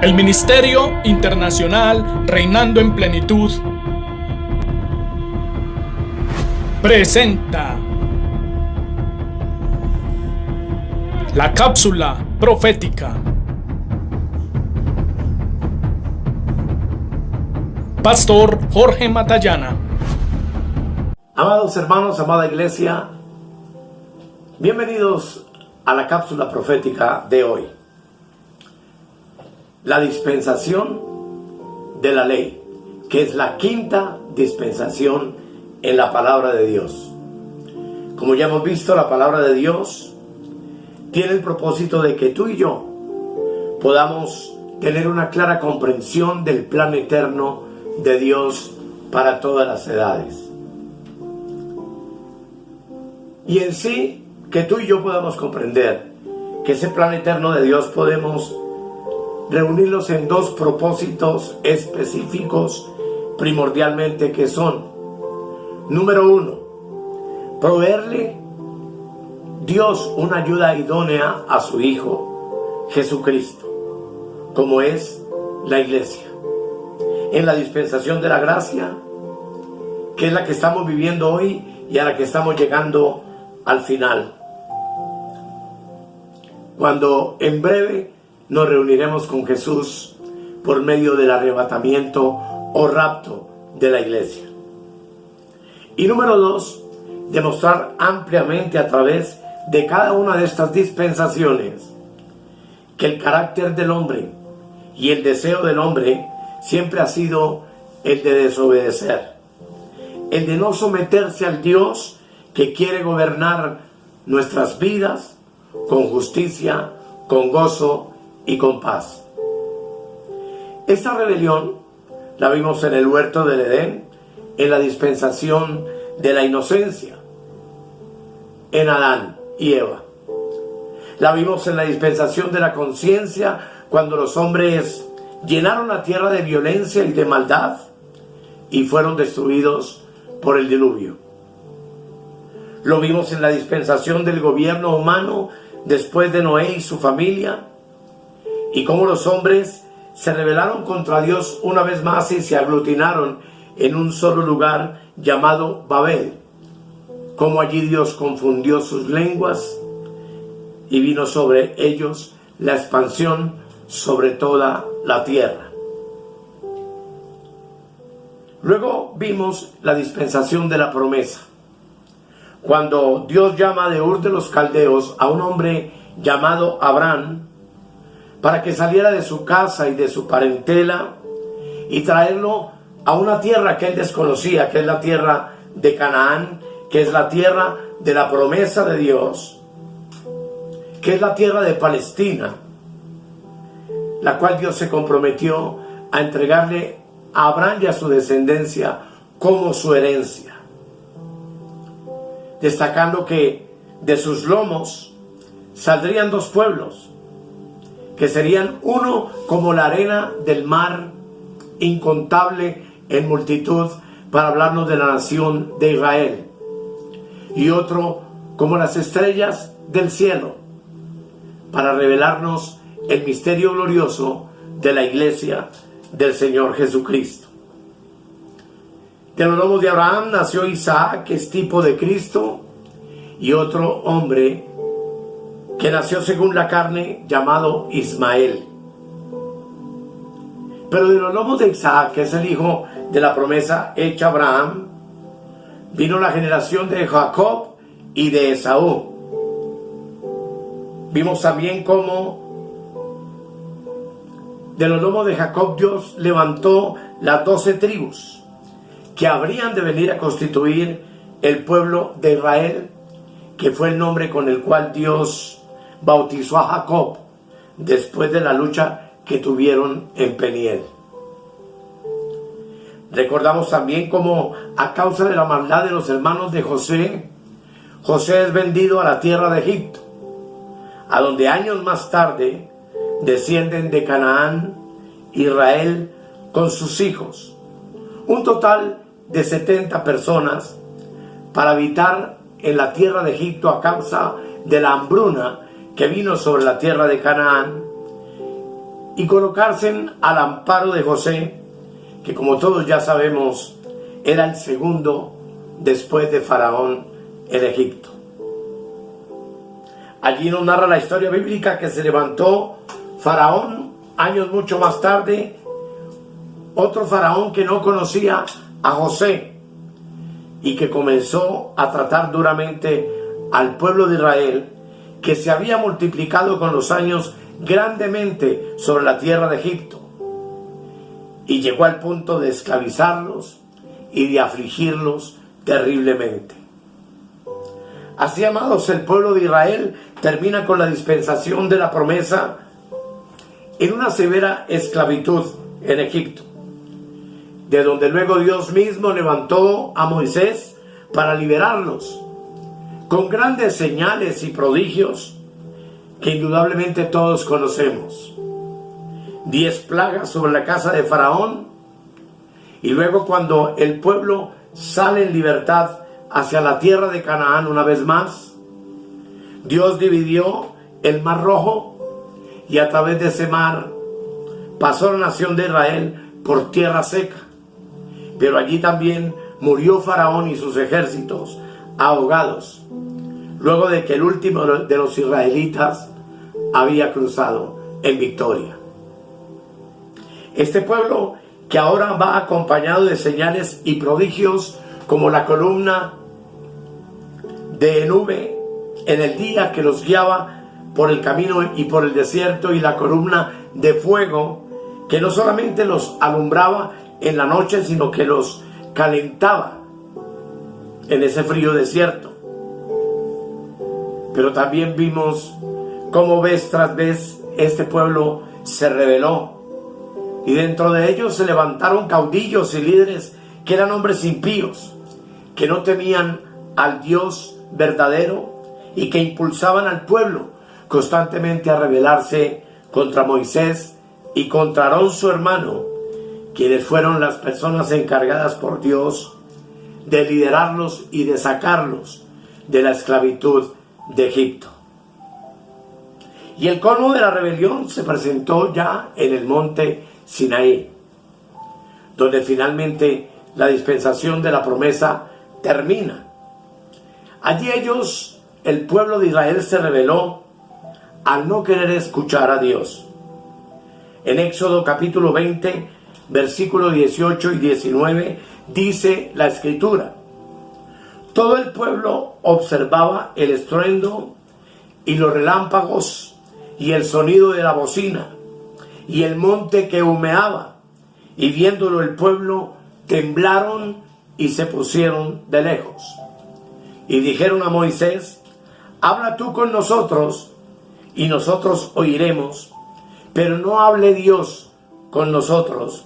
El Ministerio Internacional Reinando en Plenitud presenta la cápsula profética. Pastor Jorge Matallana. Amados hermanos, amada iglesia, bienvenidos a la cápsula profética de hoy. La dispensación de la ley, que es la quinta dispensación en la palabra de Dios. Como ya hemos visto, la palabra de Dios tiene el propósito de que tú y yo podamos tener una clara comprensión del plan eterno de Dios para todas las edades. Y en sí, que tú y yo podamos comprender que ese plan eterno de Dios podemos reunirlos en dos propósitos específicos primordialmente, que son: número uno, proveerle Dios una ayuda idónea a su Hijo Jesucristo, como es la iglesia, en la dispensación de la gracia, que es la que estamos viviendo hoy y a la que estamos llegando al final, cuando en breve nos reuniremos con Jesús por medio del arrebatamiento o rapto de la iglesia. Y número dos, demostrar ampliamente a través de cada una de estas dispensaciones que el carácter del hombre y el deseo del hombre siempre ha sido el de desobedecer, el de no someterse al Dios que quiere gobernar nuestras vidas con justicia, con gozo y con paz. Esta rebelión la vimos en el huerto del Edén, en la dispensación de la inocencia, en Adán y Eva. La vimos en la dispensación de la conciencia, cuando los hombres llenaron la tierra de violencia y de maldad y fueron destruidos por el diluvio. Lo vimos en la dispensación del gobierno humano después de Noé y su familia, y cómo los hombres se rebelaron contra Dios una vez más y se aglutinaron en un solo lugar llamado Babel. Cómo allí Dios confundió sus lenguas y vino sobre ellos la expansión sobre toda la tierra. Luego vimos la dispensación de la promesa, cuando Dios llama de Ur de los Caldeos a un hombre llamado Abraham para que saliera de su casa y de su parentela y traerlo a una tierra que él desconocía, que es la tierra de Canaán, que es la tierra de la promesa de Dios, que es la tierra de Palestina, la cual Dios se comprometió a entregarle a Abraham y a su descendencia como su herencia, destacando que de sus lomos saldrían dos pueblos, que serían uno como la arena del mar, incontable en multitud, para hablarnos de la nación de Israel, y otro como las estrellas del cielo, para revelarnos el misterio glorioso de la iglesia del Señor Jesucristo. De los lomos de Abraham nació Isaac, que es tipo de Cristo, y otro hombre que nació según la carne, llamado Ismael. Pero de los lomos de Isaac, que es el hijo de la promesa hecha a Abraham, vino la generación de Jacob y de Esaú. Vimos también cómo de los lomos de Jacob Dios levantó las 12 tribus que habrían de venir a constituir el pueblo de Israel, que fue el nombre con el cual Dios bautizó a Jacob después de la lucha que tuvieron en Peniel. Recordamos también cómo, a causa de la maldad de los hermanos de José, José es vendido a la tierra de Egipto, a donde años más tarde descienden de Canaán Israel con sus hijos, un total de 70 personas, para habitar en la tierra de Egipto a causa de la hambruna que vino sobre la tierra de Canaán, y colocarse al amparo de José, que como todos ya sabemos, era el segundo después de Faraón en Egipto. Allí nos narra la historia bíblica que se levantó Faraón años mucho más tarde, otro faraón que no conocía a José y que comenzó a tratar duramente al pueblo de Israel, que se había multiplicado con los años grandemente sobre la tierra de Egipto, y llegó al punto de esclavizarlos y de afligirlos terriblemente. Así, amados, el pueblo de Israel termina con la dispensación de la promesa en una severa esclavitud en Egipto, de donde luego Dios mismo levantó a Moisés para liberarlos, con grandes señales y prodigios que indudablemente todos conocemos. 10 plagas sobre la casa de Faraón, y luego cuando el pueblo sale en libertad hacia la tierra de Canaán una vez más, Dios dividió el mar Rojo, y a través de ese mar pasó la nación de Israel por tierra seca. Pero allí también murió Faraón y sus ejércitos ahogados, luego de que el último de los israelitas había cruzado en victoria. Este pueblo, que ahora va acompañado de señales y prodigios como la columna de nube en el día que los guiaba por el camino y por el desierto, y la columna de fuego que no solamente los alumbraba en la noche, sino que los calentaba en ese frío desierto. Pero también vimos cómo vez tras vez este pueblo se rebeló, y dentro de ellos se levantaron caudillos y líderes que eran hombres impíos, que no temían al Dios verdadero y que impulsaban al pueblo constantemente a rebelarse contra Moisés y contra Aarón su hermano, quienes fueron las personas encargadas por Dios de liderarlos y de sacarlos de la esclavitud de Egipto. Y el colmo de la rebelión se presentó ya en el monte Sinaí, donde finalmente la dispensación de la promesa termina. Allí el pueblo de Israel se rebeló al no querer escuchar a Dios. En Éxodo capítulo 20, versículos 18 y 19, dice la Escritura: todo el pueblo observaba el estruendo y los relámpagos y el sonido de la bocina y el monte que humeaba, y viéndolo el pueblo temblaron y se pusieron de lejos. Y dijeron a Moisés: habla tú con nosotros y nosotros oiremos, pero no hable Dios con nosotros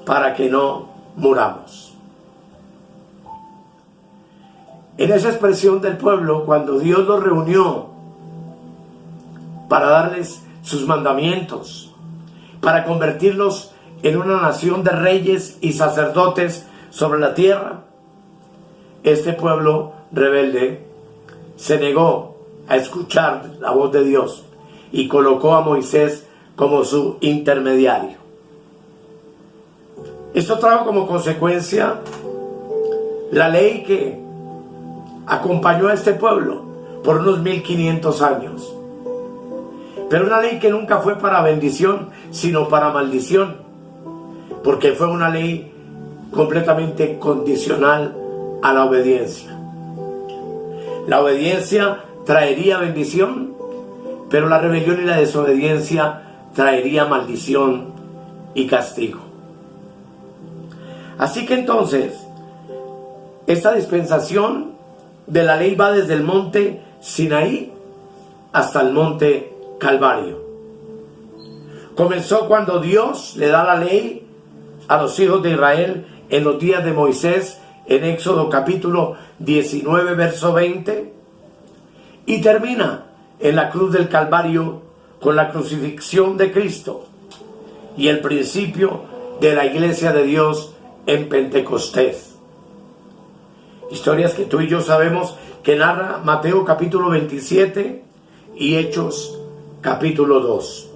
para que no muramos. En esa expresión del pueblo, cuando Dios los reunió para darles sus mandamientos, para convertirlos en una nación de reyes y sacerdotes sobre la tierra, este pueblo rebelde se negó a escuchar la voz de Dios y colocó a Moisés como su intermediario. Esto trajo como consecuencia la ley que acompañó a este pueblo por unos 1500 años. Pero una ley que nunca fue para bendición, sino para maldición, porque fue una ley completamente condicional a la obediencia. La obediencia traería bendición, pero la rebelión y la desobediencia traería maldición y castigo. Así que entonces, esta dispensación de la ley va desde el monte Sinaí hasta el monte Calvario. Comenzó cuando Dios le da la ley a los hijos de Israel en los días de Moisés, en Éxodo capítulo 19, verso 20, y termina en la cruz del Calvario con la crucifixión de Cristo y el principio de la iglesia de Dios en Pentecostés. Historias que tú y yo sabemos que narra Mateo capítulo 27 y Hechos capítulo 2.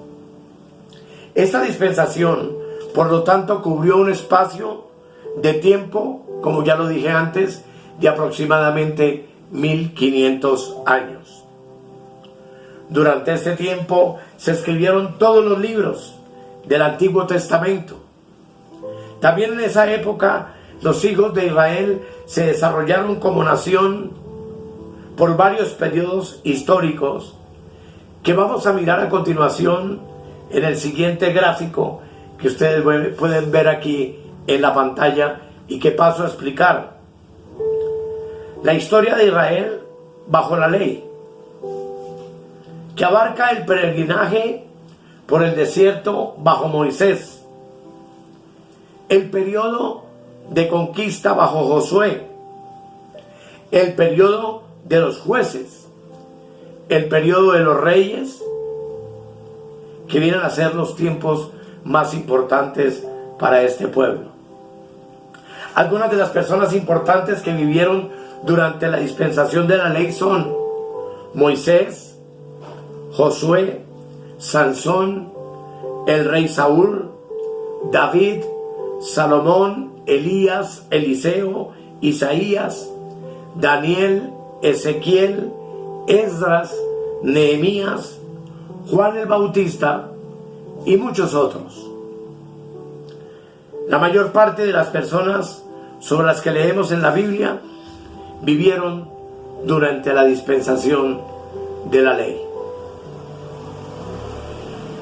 Esta dispensación, por lo tanto, cubrió un espacio de tiempo, como ya lo dije antes, de aproximadamente 1500 años. Durante este tiempo se escribieron todos los libros del Antiguo Testamento. También en esa época los hijos de Israel se desarrollaron como nación por varios periodos históricos que vamos a mirar a continuación en el siguiente gráfico que ustedes pueden ver aquí en la pantalla y que paso a explicar. La historia de Israel bajo la ley, que abarca el peregrinaje por el desierto bajo Moisés, el periodo de conquista bajo Josué, el periodo de los jueces, el periodo de los reyes, que vienen a ser los tiempos más importantes para este pueblo. Algunas de las personas importantes que vivieron durante la dispensación de la ley son Moisés, Josué, Sansón, el rey Saúl, David, Salomón, Elías, Eliseo, Isaías, Daniel, Ezequiel, Esdras, Nehemías, Juan el Bautista y muchos otros. La mayor parte de las personas sobre las que leemos en la Biblia vivieron durante la dispensación de la ley.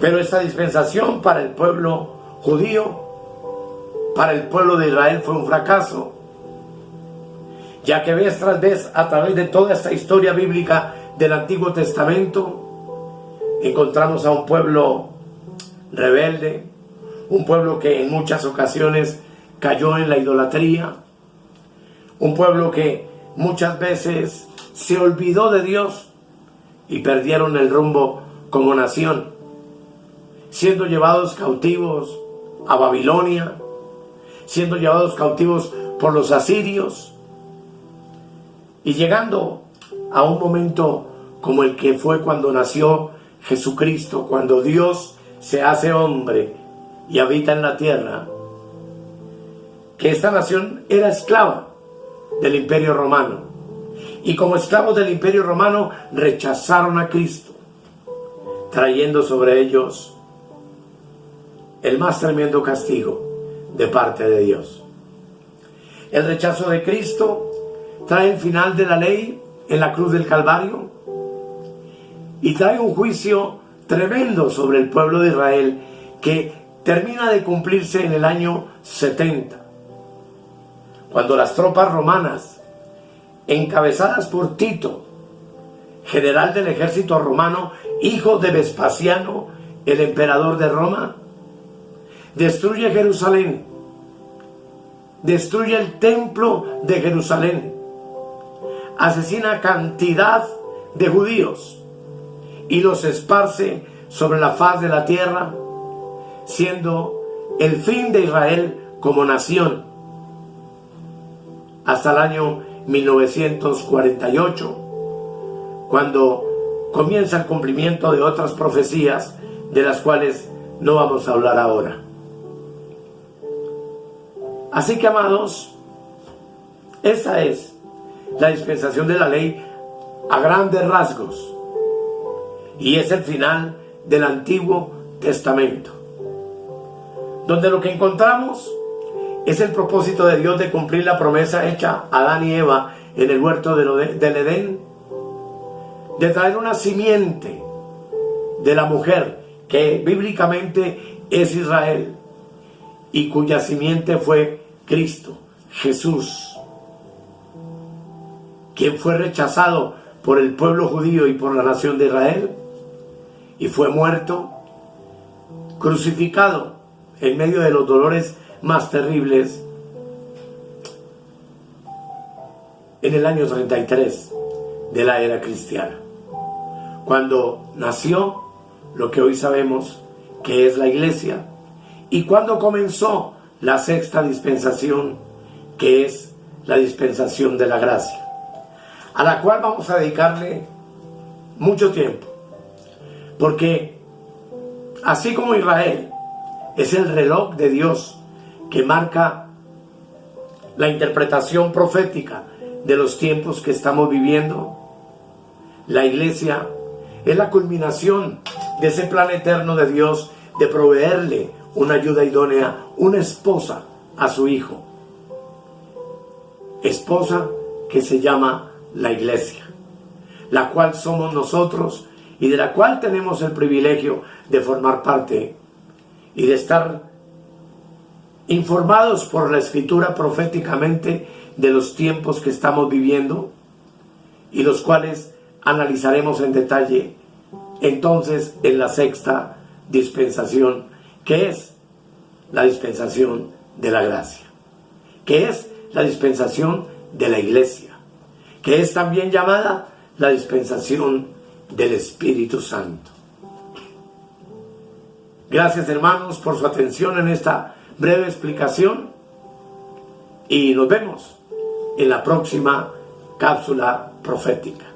Pero esta dispensación para el pueblo judío, para el pueblo de Israel, fue un fracaso, ya que vez tras vez, a través de toda esta historia bíblica del Antiguo Testamento, encontramos a un pueblo rebelde, un pueblo que en muchas ocasiones cayó en la idolatría, un pueblo que muchas veces se olvidó de Dios y perdieron el rumbo como nación, siendo llevados cautivos a Babilonia, siendo llevados cautivos por los asirios y llegando a un momento como el que fue cuando nació Jesucristo, cuando Dios se hace hombre y habita en la tierra, que esta nación era esclava del Imperio Romano, y como esclavos del Imperio Romano rechazaron a Cristo, trayendo sobre ellos el más tremendo castigo de parte de Dios. El rechazo de Cristo trae el final de la ley en la cruz del Calvario y trae un juicio tremendo sobre el pueblo de Israel que termina de cumplirse en el año 70, cuando las tropas romanas, encabezadas por Tito, general del ejército romano, hijo de Vespasiano, el emperador de Roma, destruye Jerusalén, destruye el templo de Jerusalén, asesina cantidad de judíos y los esparce sobre la faz de la tierra, siendo el fin de Israel como nación hasta el año 1948, cuando comienza el cumplimiento de otras profecías de las cuales no vamos a hablar ahora. Así que, amados, esta es la dispensación de la ley a grandes rasgos, y es el final del Antiguo Testamento, donde lo que encontramos es el propósito de Dios de cumplir la promesa hecha a Adán y Eva en el huerto del Edén, de traer una simiente de la mujer que bíblicamente es Israel y cuya simiente fue Cristo, Jesús, quien fue rechazado por el pueblo judío y por la nación de Israel y fue muerto, crucificado en medio de los dolores más terribles en el año 33 de la era cristiana, cuando nació lo que hoy sabemos que es la iglesia y cuando comenzó la sexta dispensación, que es la dispensación de la gracia, a la cual vamos a dedicarle mucho tiempo, porque así como Israel es el reloj de Dios que marca la interpretación profética de los tiempos que estamos viviendo. La iglesia es la culminación de ese plan eterno de Dios de proveerle una ayuda idónea, una esposa a su hijo. Esposa que se llama la iglesia, la cual somos nosotros y de la cual tenemos el privilegio de formar parte y de estar informados por la Escritura proféticamente de los tiempos que estamos viviendo y los cuales analizaremos en detalle entonces en la sexta dispensación, que es la dispensación de la gracia, que es la dispensación de la iglesia, que es también llamada la dispensación del Espíritu Santo. Gracias, hermanos, por su atención en esta breve explicación y nos vemos en la próxima cápsula profética.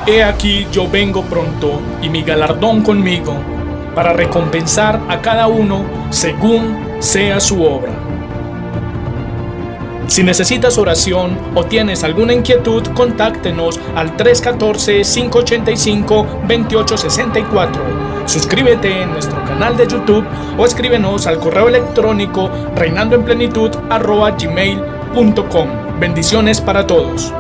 He aquí yo vengo pronto, y mi galardón conmigo, para recompensar a cada uno según sea su obra. Si necesitas oración o tienes alguna inquietud, contáctenos al 314-585-2864. Suscríbete en nuestro canal de YouTube o escríbenos al correo electrónico reinandoenplenitud@gmail.com. Bendiciones para todos.